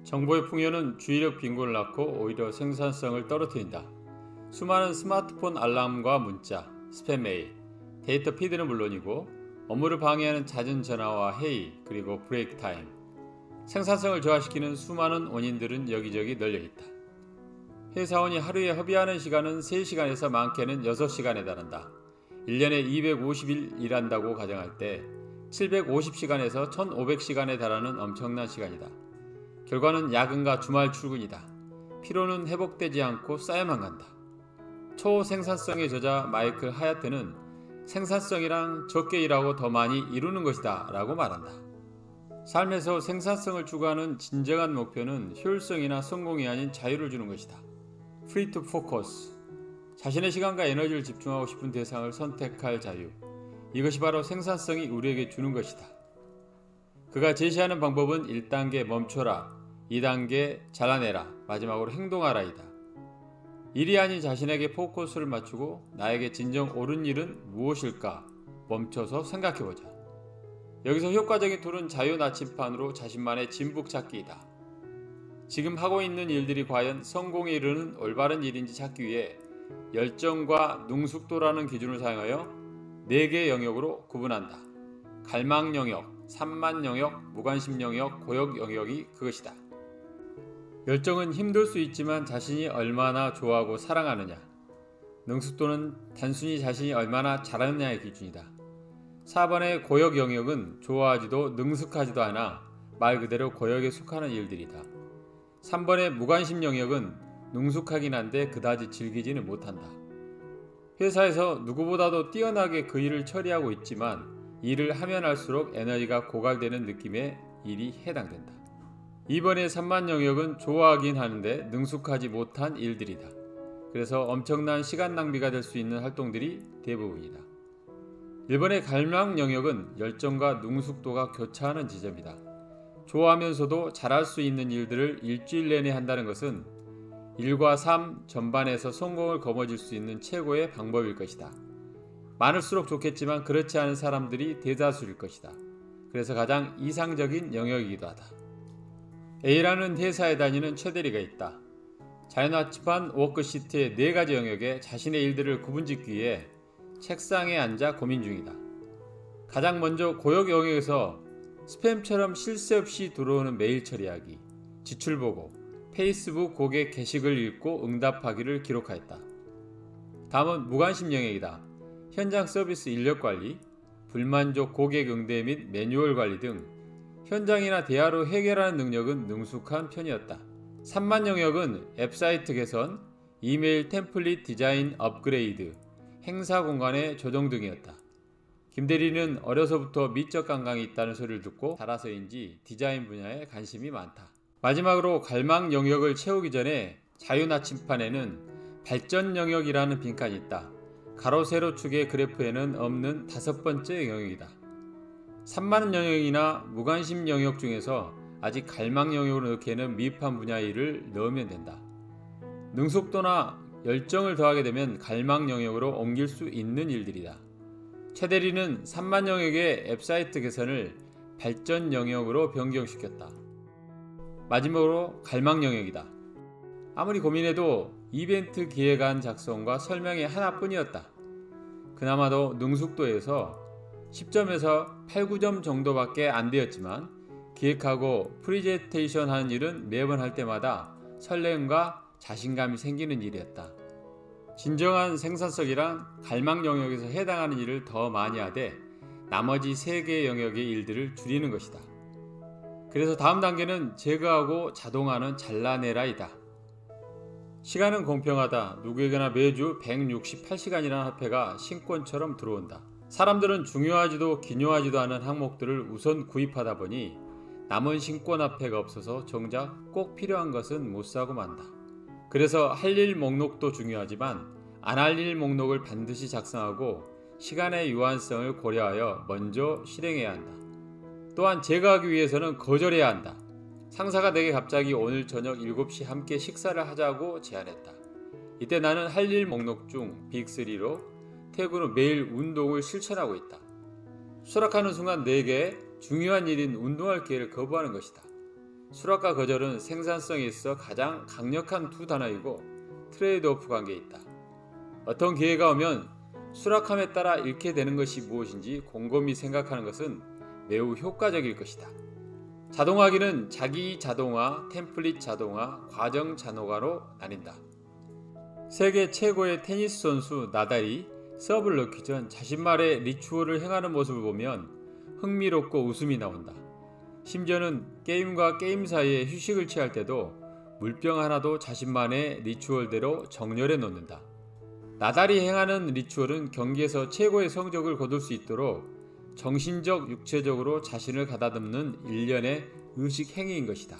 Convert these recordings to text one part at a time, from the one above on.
정보의 풍요는 주의력 빈곤을 낳고 오히려 생산성을 떨어뜨린다. 수많은 스마트폰 알람과 문자, 스팸 메일, 데이터 피드는 물론이고 업무를 방해하는 잦은 전화와 회의, 그리고 브레이크 타임, 생산성을 저하시키는 수많은 원인들은 여기저기 널려있다. 회사원이 하루에 허비하는 시간은 3시간에서 많게는 6시간에 달한다. 1년에 250일 일한다고 가정할 때 750시간에서 1500시간에 달하는 엄청난 시간이다. 결과는 야근과 주말 출근이다. 피로는 회복되지 않고 쌓여만 간다. 초생산성의 저자 마이클 하야트는 생산성이란 적게 일하고 더 많이 이루는 것이다 라고 말한다. 삶에서 생산성을 추구하는 진정한 목표는 효율성이나 성공이 아닌 자유를 주는 것이다. Free to focus. 자신의 시간과 에너지를 집중하고 싶은 대상을 선택할 자유. 이것이 바로 생산성이 우리에게 주는 것이다. 그가 제시하는 방법은 1단계 멈춰라, 2단계 잘라내라, 마지막으로 행동하라이다. 일이 아닌 자신에게 포커스를 맞추고 나에게 진정 옳은 일은 무엇일까 멈춰서 생각해보자. 여기서 효과적인 툴은 자유 나침판으로 자신만의 진북 찾기이다. 지금 하고 있는 일들이 과연 성공에 이르는 올바른 일인지 찾기 위해 열정과 능숙도라는 기준을 사용하여 4개의 영역으로 구분한다. 갈망 영역, 산만 영역, 무관심 영역, 고역 영역이 그것이다. 열정은 힘들 수 있지만 자신이 얼마나 좋아하고 사랑하느냐. 능숙도는 단순히 자신이 얼마나 잘하느냐의 기준이다. 4번의 고역 영역은 좋아하지도 능숙하지도 않아 말 그대로 고역에 속하는 일들이다. 3번의 무관심 영역은 능숙하긴 한데 그다지 즐기지는 못한다. 회사에서 누구보다도 뛰어나게 그 일을 처리하고 있지만 일을 하면 할수록 에너지가 고갈되는 느낌의 일이 해당된다. 2번의 산만 영역은 좋아하긴 하는데 능숙하지 못한 일들이다. 그래서 엄청난 시간 낭비가 될 수 있는 활동들이 대부분이다. 1번의 갈망 영역은 열정과 능숙도가 교차하는 지점이다. 좋아하면서도 잘할 수 있는 일들을 일주일 내내 한다는 것은 일과 삶 전반에서 성공을 거머쥘 수 있는 최고의 방법일 것이다. 많을수록 좋겠지만 그렇지 않은 사람들이 대다수일 것이다. 그래서 가장 이상적인 영역이기도 하다. A라는 회사에 다니는 최대리가 있다. 자유나침반 워크시트의 4가지 영역에 자신의 일들을 구분짓기 위해 책상에 앉아 고민 중이다. 가장 먼저 고역 영역에서 스팸처럼 쉴 새 없이 들어오는 메일 처리하기, 지출 보고, 페이스북 고객 게시글 읽고 응답하기를 기록하였다. 다음은 무관심 영역이다. 현장 서비스 인력 관리, 불만족 고객 응대 및 매뉴얼 관리 등 현장이나 대화로 해결하는 능력은 능숙한 편이었다. 3만 영역은 웹사이트 개선, 이메일 템플릿 디자인 업그레이드, 행사 공간의 조정 등이었다. 김대리는 어려서부터 미적 감각이 있다는 소리를 듣고 자라서인지 디자인 분야에 관심이 많다. 마지막으로 갈망 영역을 채우기 전에 자유 나침판에는 발전 영역이라는 빈칸이 있다. 가로 세로 축의 그래프에는 없는 5번째 영역이다. 산만 영역이나 무관심 영역 중에서 아직 갈망 영역으로 넣기에는 미흡한 분야의 일을 넣으면 된다. 능숙도나 열정을 더하게 되면 갈망 영역으로 옮길 수 있는 일들이다. 최 대리는 산만 영역의 웹사이트 개선을 발전 영역으로 변경시켰다. 마지막으로 갈망 영역이다. 아무리 고민해도 이벤트 기획안 작성과 설명이 하나뿐이었다. 그나마도 능숙도에서 10점에서 8, 9점 정도밖에 안 되었지만 기획하고 프리젠테이션 하는 일은 매번 할 때마다 설렘과 자신감이 생기는 일이었다. 진정한 생산성이란 갈망 영역에서 해당하는 일을 더 많이 하되 나머지 3개의 영역의 일들을 줄이는 것이다. 그래서 다음 단계는 제거하고 자동화는 잘라내라이다. 시간은 공평하다. 누구에게나 매주 168시간이라는 화폐가 신권처럼 들어온다. 사람들은 중요하지도 기묘하지도 않은 항목들을 우선 구입하다 보니 남은 신권 화폐가 없어서 정작 꼭 필요한 것은 못 사고 만다. 그래서 할 일 목록도 중요하지만 안 할 일 목록을 반드시 작성하고 시간의 유한성을 고려하여 먼저 실행해야 한다. 또한 제거하기 위해서는 거절해야 한다. 상사가 내게 갑자기 오늘 저녁 7시 함께 식사를 하자고 제안했다. 이때 나는 할 일 목록 중 빅3로 퇴근 후 매일 운동을 실천하고 있다. 수락하는 순간 내게 중요한 일인 운동할 기회를 거부하는 것이다. 수락과 거절은 생산성에 있어 가장 강력한 두 단어이고 트레이드오프 관계에 있다. 어떤 기회가 오면 수락함에 따라 잃게 되는 것이 무엇인지 곰곰이 생각하는 것은 매우 효과적일 것이다. 자동화기는 자기 자동화, 템플릿 자동화, 과정 자동화로 나뉜다. 세계 최고의 테니스 선수 나달이 서브를 넣기 전 자신만의 리추얼을 행하는 모습을 보면 흥미롭고 웃음이 나온다. 심지어는 게임과 게임 사이에 휴식을 취할 때도 물병 하나도 자신만의 리추얼대로 정렬해 놓는다. 나달이 행하는 리추얼은 경기에서 최고의 성적을 거둘 수 있도록 정신적, 육체적으로 자신을 가다듬는 일련의 의식 행위인 것이다.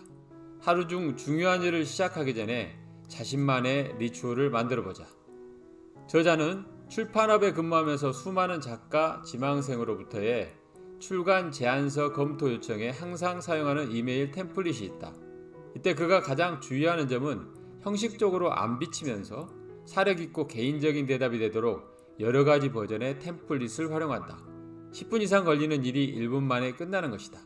하루 중 중요한 일을 시작하기 전에 자신만의 리추얼을 만들어보자. 저자는 출판업에 근무하면서 수많은 작가, 지망생으로부터의 출간 제안서 검토 요청에 항상 사용하는 이메일 템플릿이 있다. 이때 그가 가장 주의하는 점은 형식적으로 안 비치면서 사려깊고 개인적인 대답이 되도록 여러가지 버전의 템플릿을 활용한다. 10분 이상 걸리는 일이 1분 만에 끝나는 것이다.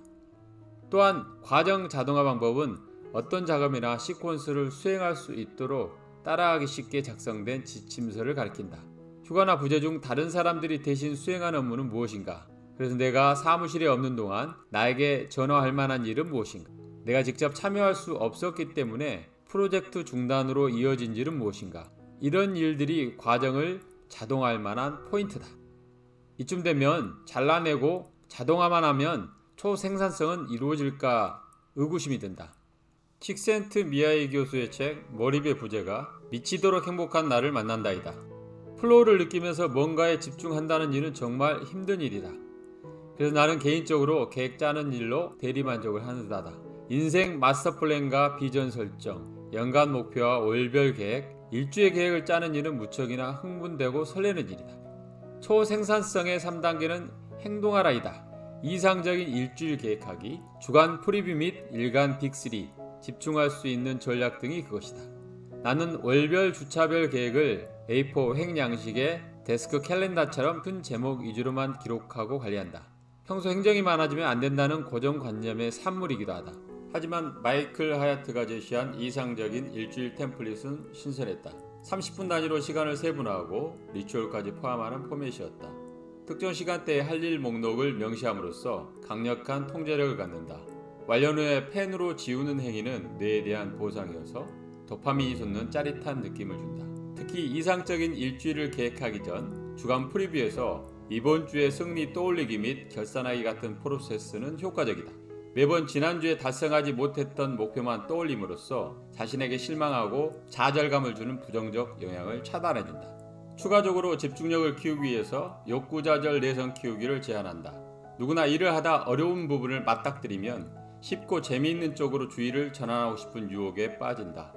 또한 과정 자동화 방법은 어떤 작업이나 시퀀스를 수행할 수 있도록 따라하기 쉽게 작성된 지침서를 가리킨다. 휴가나 부재 중 다른 사람들이 대신 수행한 업무는 무엇인가? 그래서 내가 사무실에 없는 동안 나에게 전화할 만한 일은 무엇인가? 내가 직접 참여할 수 없었기 때문에 프로젝트 중단으로 이어진 일은 무엇인가? 이런 일들이 과정을 자동화할 만한 포인트다. 이쯤 되면 잘라내고 자동화만 하면 초생산성은 이루어질까 의구심이 든다. 칙센트 미야이 교수의 책 몰입의 부재가 미치도록 행복한 나를 만난다이다. 플로우를 느끼면서 뭔가에 집중한다는 일은 정말 힘든 일이다. 그래서 나는 개인적으로 계획 짜는 일로 대리만족을 한다다. 인생 마스터 플랜과 비전 설정, 연간 목표와 월별 계획, 일주의 계획을 짜는 일은 무척이나 흥분되고 설레는 일이다. 초생산성의 3단계는 행동하라이다. 이상적인 일주일 계획하기, 주간 프리뷰 및 일간 빅3, 집중할 수 있는 전략 등이 그것이다. 나는 월별 주차별 계획을 A4 횡양식의 데스크 캘린더처럼 큰 제목 위주로만 기록하고 관리한다. 평소 행정이 많아지면 안 된다는 고정관념의 산물이기도 하다. 하지만 마이클 하야트가 제시한 이상적인 일주일 템플릿은 신선했다. 30분 단위로 시간을 세분화하고 리추얼까지 포함하는 포맷이었다. 특정 시간대에 할 일 목록을 명시함으로써 강력한 통제력을 갖는다. 완료 후에 펜으로 지우는 행위는 뇌에 대한 보상이어서 도파민이 솟는 짜릿한 느낌을 준다. 특히 이상적인 일주일을 계획하기 전 주간 프리뷰에서 이번 주의 승리 떠올리기 및 결산하기 같은 프로세스는 효과적이다. 매번 지난주에 달성하지 못했던 목표만 떠올림으로써 자신에게 실망하고 좌절감을 주는 부정적 영향을 차단해준다. 추가적으로 집중력을 키우기 위해서 욕구좌절 내성 키우기를 제안한다. 누구나 일을 하다 어려운 부분을 맞닥뜨리면 쉽고 재미있는 쪽으로 주의를 전환하고 싶은 유혹에 빠진다.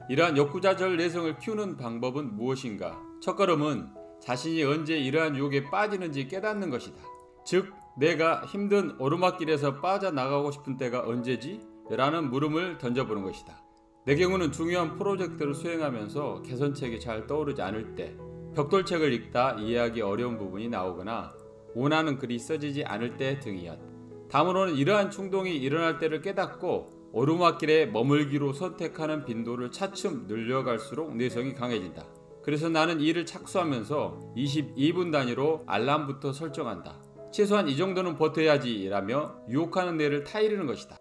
이러한 욕구좌절 내성을 키우는 방법은 무엇인가? 첫걸음은 자신이 언제 이러한 유혹에 빠지는지 깨닫는 것이다. 즉, 내가 힘든 오르막길에서 빠져나가고 싶은 때가 언제지? 라는 물음을 던져보는 것이다. 내 경우는 중요한 프로젝트를 수행하면서 개선책이 잘 떠오르지 않을 때, 벽돌책을 읽다 이해하기 어려운 부분이 나오거나 원하는 글이 써지지 않을 때 등이었다. 다음으로는 이러한 충동이 일어날 때를 깨닫고 오르막길에 머물기로 선택하는 빈도를 차츰 늘려갈수록 내성이 강해진다. 그래서 나는 이를 착수하면서 22분 단위로 알람부터 설정한다. 최소한 이 정도는 버텨야지 라며 유혹하는 뇌를 타이르는 것이다.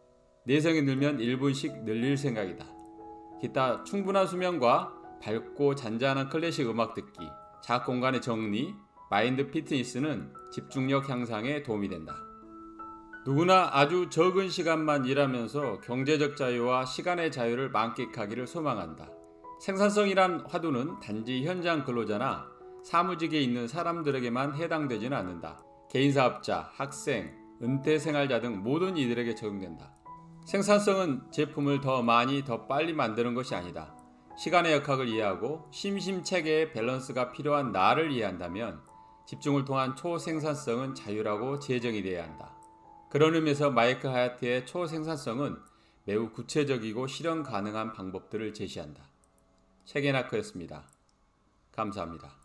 내성이 늘면 1분씩 늘릴 생각이다. 기타 충분한 수면과 밝고 잔잔한 클래식 음악 듣기, 자학 공간의 정리, 마인드 피트니스는 집중력 향상에 도움이 된다. 누구나 아주 적은 시간만 일하면서 경제적 자유와 시간의 자유를 만끽하기를 소망한다. 생산성이란 화두는 단지 현장 근로자나 사무직에 있는 사람들에게만 해당되지는 않는다. 개인사업자, 학생, 은퇴생활자 등 모든 이들에게 적용된다. 생산성은 제품을 더 많이 더 빨리 만드는 것이 아니다. 시간의 역학을 이해하고 심심체계의 밸런스가 필요한 나를 이해한다면 집중을 통한 초생산성은 자유라고 제정이 되어야 한다. 그런 의미에서 마이클 하야트의 초생산성은 매우 구체적이고 실현 가능한 방법들을 제시한다. 책에나크였습니다. 감사합니다.